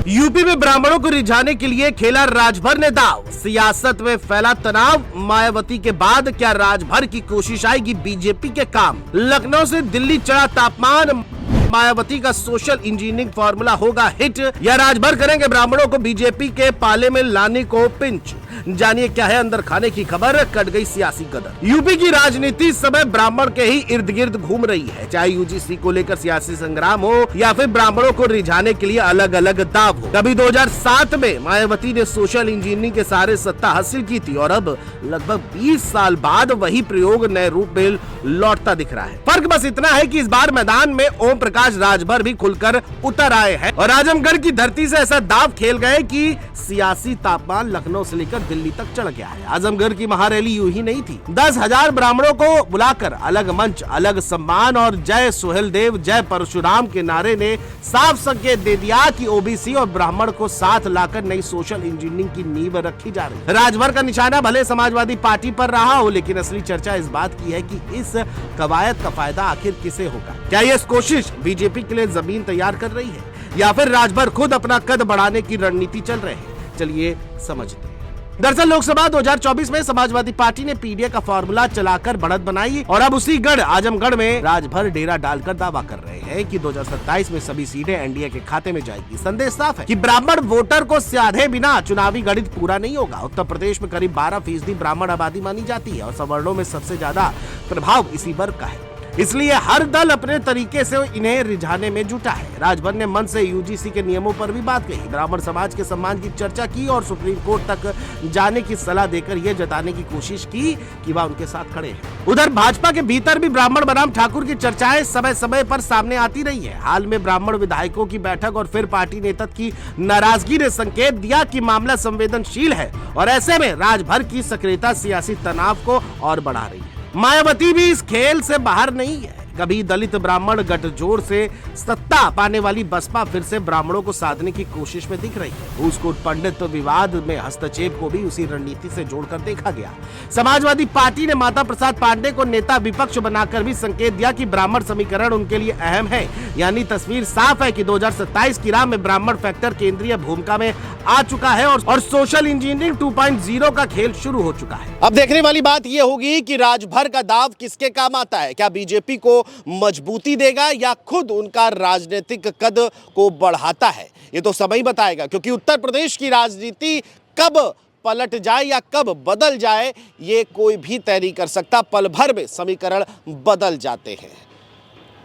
UP में ब्राह्मणों को रिझाने के लिए खेला राजभर ने दाव। सियासत में फैला तनाव। मायावती के बाद क्या राजभर की कोशिश आएगी बीजेपी के काम। लखनऊ से दिल्ली चढ़ा तापमान। मायावती का सोशल इंजीनियरिंग फॉर्मूला होगा हिट या राजभर करेंगे ब्राह्मणों को बीजेपी के पाले में लाने को पिंच। जानिए क्या है अंदर खाने की खबर। कट गई सियासी गदर। यूपी की राजनीति इस समय ब्राह्मण के ही इर्द गिर्द घूम रही है। चाहे यूजीसी को लेकर सियासी संग्राम हो या फिर ब्राह्मणों को रिझाने के लिए अलग अलग दाव हो। कभी 2007 में मायावती ने सोशल इंजीनियरिंग के सहारे सत्ता हासिल की थी और अब लगभग 20 साल बाद वही प्रयोग नए रूप में लौटता दिख रहा है। फर्क बस इतना है कि इस बार मैदान में ओम प्रकाश राजभर भी खुलकर उतर आए हैं और आजमगढ़ की धरती से ऐसा दाव खेल गए कि सियासी तापमान लखनऊ से लेकर दिल्ली तक चढ़ गया है। आजमगढ़ की महारैली यूं ही नहीं थी। 10,000 ब्राह्मणों को बुलाकर अलग मंच, अलग सम्मान और जय सुहेलदेव, जय परशुराम के नारे ने साफ संकेत दे दिया कि ओबीसी और ब्राह्मण को साथ लाकर नई सोशल इंजीनियरिंग की नींव रखी जा रही है। राजभर का निशाना भले समाजवादी पार्टी पर रहा हो, लेकिन असली चर्चा इस बात की है कि इस कवायद का फायदा आखिर किसे होगा। क्या ये कोशिश बीजेपी के लिए जमीन तैयार कर रही है या फिर राजभर खुद अपना कद बढ़ाने की रणनीति चल रहे हैं। चलिए समझते हैं। दरअसल लोकसभा 2024 में समाजवादी पार्टी ने पीडीए का फॉर्मूला चलाकर बढ़त बनाई और अब उसी गढ़ आजमगढ़ में राजभर डेरा डालकर दावा कर रहे हैं कि 2027 में सभी सीटें एनडीए के खाते में जाएगी। संदेश साफ है कि ब्राह्मण वोटर को स्याधे बिना चुनावी गणित पूरा नहीं होगा। उत्तर प्रदेश में करीब 12% ब्राह्मण आबादी मानी जाती है और सवर्णों में सबसे ज्यादा प्रभाव इसी वर्ग का है। इसलिए हर दल अपने तरीके से इन्हें रिझाने में जुटा है। राजभर ने मन से यूजीसी के नियमों पर भी बात कही, ब्राह्मण समाज के सम्मान की चर्चा की और सुप्रीम कोर्ट तक जाने की सलाह देकर यह जताने की कोशिश की कि वह उनके साथ खड़े हैं। उधर भाजपा के भीतर भी ब्राह्मण बनाम ठाकुर की चर्चाएं समय समय पर सामने आती रही है। हाल में ब्राह्मण विधायकों की बैठक और फिर पार्टी नेता की नाराजगी ने संकेत दिया कि मामला संवेदनशील है और ऐसे में राजभर की सक्रियता सियासी तनाव को और बढ़ा रही है। मायावती भी इस खेल से बाहर नहीं है। कभी दलित ब्राह्मण गठजोड़ से सत्ता पाने वाली बसपा फिर से ब्राह्मणों को साधने की कोशिश में दिख रही है। उसको पंडित विवाद में हस्तक्षेप को भी उसी रणनीति से जोड़कर देखा गया। समाजवादी पार्टी ने माता प्रसाद पांडे को नेता विपक्ष बनाकर भी संकेत दिया कि ब्राह्मण समीकरण उनके लिए अहम है। यानी तस्वीर साफ है कि 2027 की राह में ब्राह्मण फैक्टर केंद्रीय भूमिका में आ चुका है और सोशल इंजीनियरिंग 2.0 का खेल शुरू हो चुका है। अब देखने वाली बात यह होगी कि राजभर का दाव किसके काम आता है। क्या बीजेपी को मजबूती देगा या खुद उनका राजनीतिक कद को बढ़ाता है, ये तो समय ही बताएगा। क्योंकि उत्तर प्रदेश की राजनीति कब पलट जाए या कब बदल जाए ये कोई भी तय नहीं कर सकता। पल भर में समीकरण बदल जाते हैं।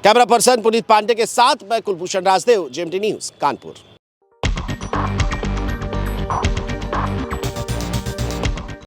कैमरा पर्सन पुनीत पांडे के साथ मैं कुलभूषण राजदेव, जेएमटी न्यूज़ कानपुर।